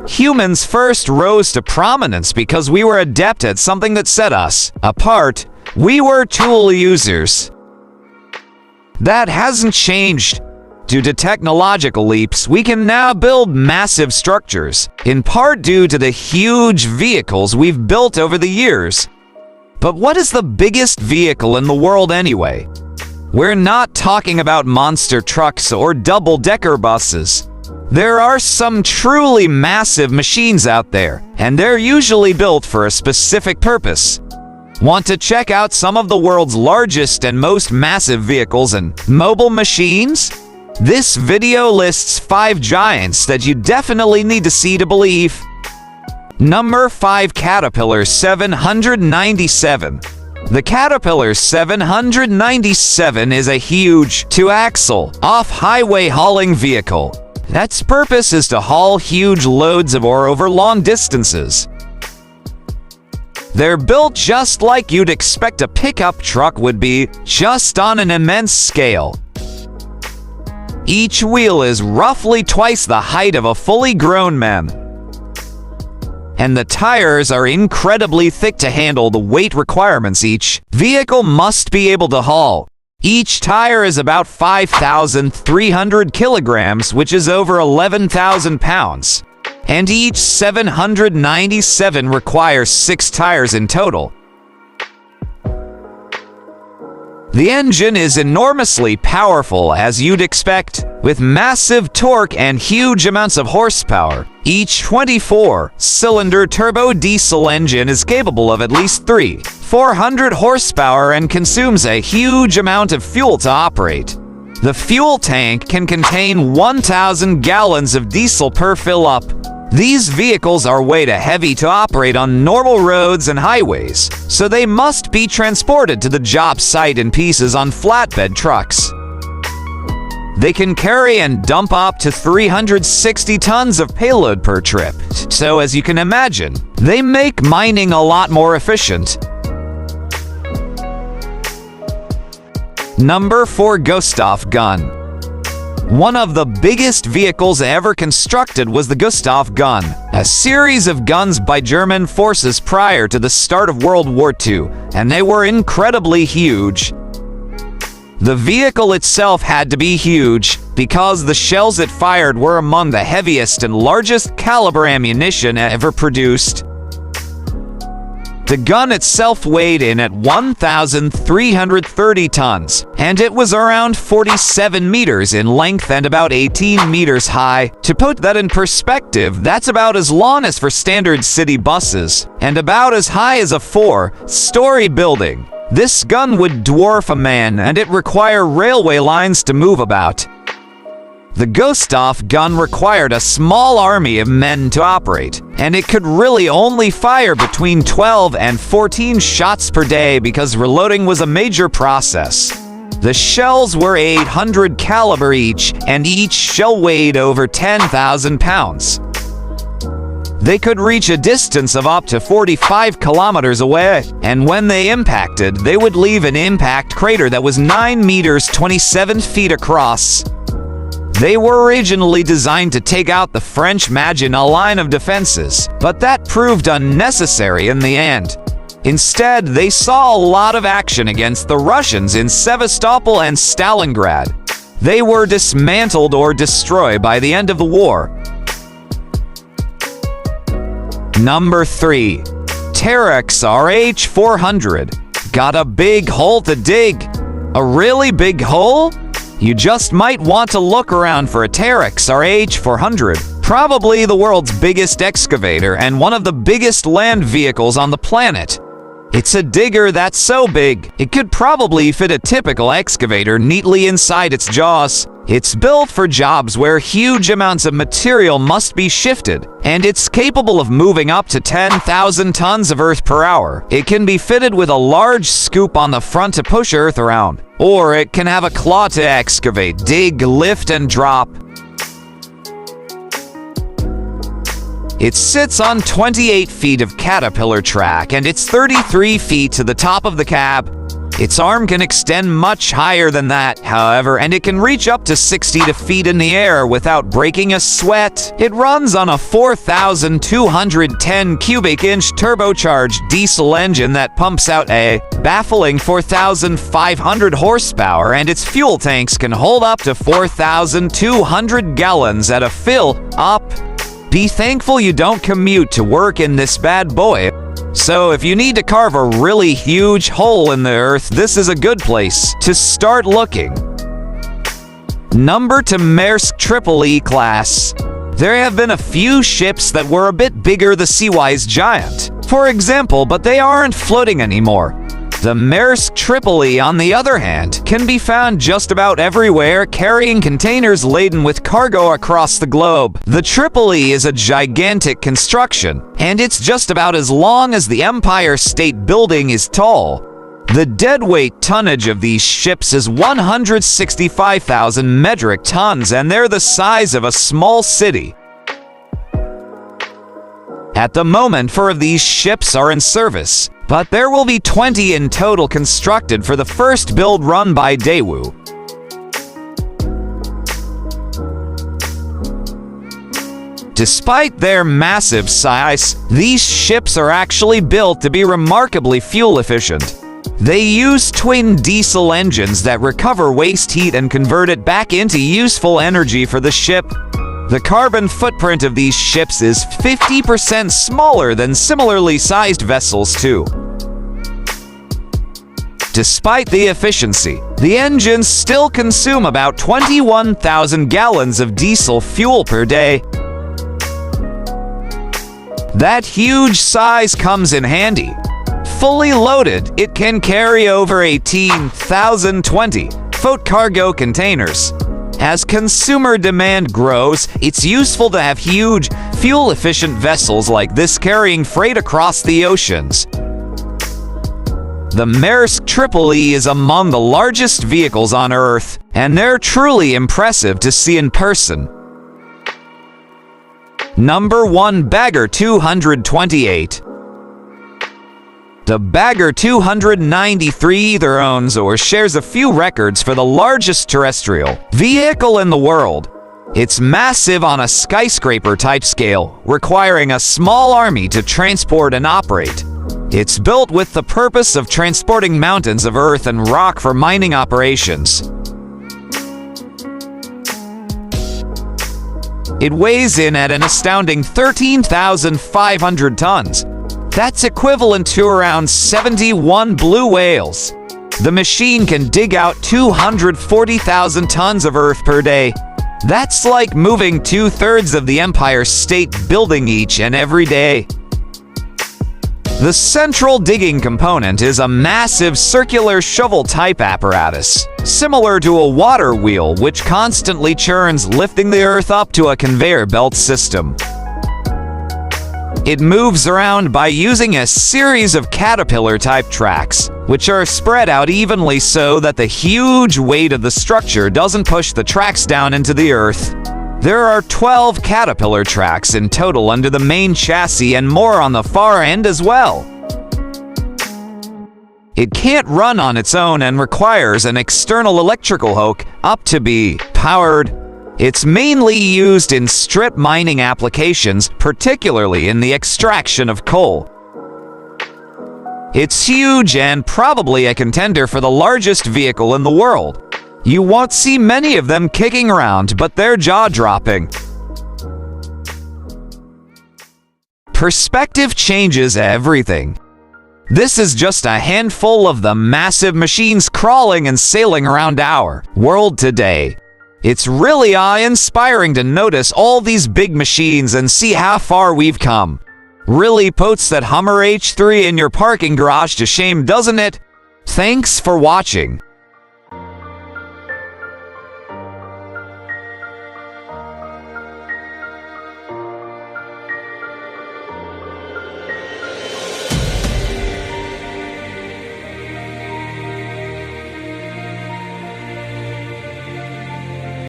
Humans first rose to prominence because we were adept at something that set us apart. We were tool users. That hasn't changed. Due to technological leaps, we can now build massive structures, in part due to the huge vehicles we've built over the years. But what is the biggest vehicle in the world anyway? We're not talking about monster trucks or double-decker buses. There are some truly massive machines out there, and they're usually built for a specific purpose. Want to check out some of the world's largest and most massive vehicles and mobile machines? This video lists 5 giants that you definitely need to see to believe. Number 5. Caterpillar 797. The Caterpillar 797 is a huge, 2-axle, off-highway hauling vehicle. Its purpose is to haul huge loads of ore over long distances. They're built just like you'd expect a pickup truck would be, just on an immense scale. Each wheel is roughly twice the height of a fully grown man. And the tires are incredibly thick to handle the weight requirements each vehicle must be able to haul. Each tire is about 5,300 kilograms, which is over 11,000 pounds. And each 797 requires 6 tires in total. The engine is enormously powerful, as you'd expect, with massive torque and huge amounts of horsepower. Each 24-cylinder turbo diesel engine is capable of at least 400 horsepower and consumes a huge amount of fuel to operate. The fuel tank can contain 1,000 gallons of diesel per fill-up. These vehicles are way too heavy to operate on normal roads and highways, so they must be transported to the job site in pieces on flatbed trucks. They can carry and dump up to 360 tons of payload per trip, so as you can imagine, they make mining a lot more efficient. Number 4. Gustav Gun. One of the biggest vehicles ever constructed was the Gustav Gun, a series of guns by German forces prior to the start of World War II, and they were incredibly huge. The vehicle itself had to be huge because the shells it fired were among the heaviest and largest caliber ammunition ever produced. The gun itself weighed in at 1,330 tons, and it was around 47 meters in length and about 18 meters high. To put that in perspective, that's about as long as for standard city buses, and about as high as a 4-story building. This gun would dwarf a man, and it required railway lines to move about. The Gustav Gun required a small army of men to operate, and it could really only fire between 12 and 14 shots per day because reloading was a major process. The shells were 800 caliber each, and each shell weighed over 10,000 pounds. They could reach a distance of up to 45 kilometers away, and when they impacted, they would leave an impact crater that was 9 meters 27 feet across. They were originally designed to take out the French Maginot line of defenses, but that proved unnecessary in the end. Instead, they saw a lot of action against the Russians in Sevastopol and Stalingrad. They were dismantled or destroyed by the end of the war. Number 3. Terex H400. Got a big hole to dig? A really big hole? You just might want to look around for a Terex H400, probably the world's biggest excavator and one of the biggest land vehicles on the planet. It's a digger that's so big, it could probably fit a typical excavator neatly inside its jaws. It's built for jobs where huge amounts of material must be shifted, and it's capable of moving up to 10,000 tons of earth per hour. It can be fitted with a large scoop on the front to push earth around, or it can have a claw to excavate, dig, lift, and drop. It sits on 28 feet of Caterpillar track, and it's 33 feet to the top of the cab. Its arm can extend much higher than that, however, and it can reach up to 60 feet in the air without breaking a sweat. It runs on a 4,210 cubic inch turbocharged diesel engine that pumps out a baffling 4,500 horsepower, and its fuel tanks can hold up to 4,200 gallons at a fill-up. Be thankful you don't commute to work in this bad boy. So if you need to carve a really huge hole in the earth, this is a good place to start looking. Number 2, Maersk Tripoli class. There have been a few ships that were a bit bigger than the Seawise Giant, for example, but they aren't floating anymore. The Maersk Tripoli, on the other hand, can be found just about everywhere, carrying containers laden with cargo across the globe. The Tripoli is a gigantic construction, and it's just about as long as the Empire State Building is tall. The deadweight tonnage of these ships is 165,000 metric tons, and they're the size of a small city. At the moment, 4 of these ships are in service, but there will be 20 in total constructed for the first build run by Daewoo. Despite their massive size, these ships are actually built to be remarkably fuel efficient. They use twin diesel engines that recover waste heat and convert it back into useful energy for the ship. The carbon footprint of these ships is 50% smaller than similarly sized vessels too. Despite the efficiency, the engines still consume about 21,000 gallons of diesel fuel per day. That huge size comes in handy. Fully loaded, it can carry over 18,000 20-foot cargo containers. As consumer demand grows, it's useful to have huge, fuel-efficient vessels like this carrying freight across the oceans. The Maersk Tripoli is among the largest vehicles on Earth, and they're truly impressive to see in person. Number 1, Bagger 228. The Bagger 293 either owns or shares a few records for the largest terrestrial vehicle in the world. It's massive on a skyscraper-type scale, requiring a small army to transport and operate. It's built with the purpose of transporting mountains of earth and rock for mining operations. It weighs in at an astounding 13,500 tons. That's equivalent to around 71 blue whales. The machine can dig out 240,000 tons of earth per day. That's like moving 2/3 of the Empire State Building each and every day. The central digging component is a massive circular shovel-type apparatus, similar to a water wheel which constantly churns, lifting the earth up to a conveyor belt system. It moves around by using a series of caterpillar-type tracks, which are spread out evenly so that the huge weight of the structure doesn't push the tracks down into the earth. There are 12 caterpillar tracks in total under the main chassis and more on the far end as well. It can't run on its own and requires an external electrical hook up to be powered. It's mainly used in strip mining applications, particularly in the extraction of coal. It's huge and probably a contender for the largest vehicle in the world. You won't see many of them kicking around, but they're jaw-dropping. Perspective changes everything. This is just a handful of the massive machines crawling and sailing around our world today. It's really awe-inspiring to notice all these big machines and see how far we've come. Really puts that Hummer H3 in your parking garage to shame, doesn't it? Thanks for watching.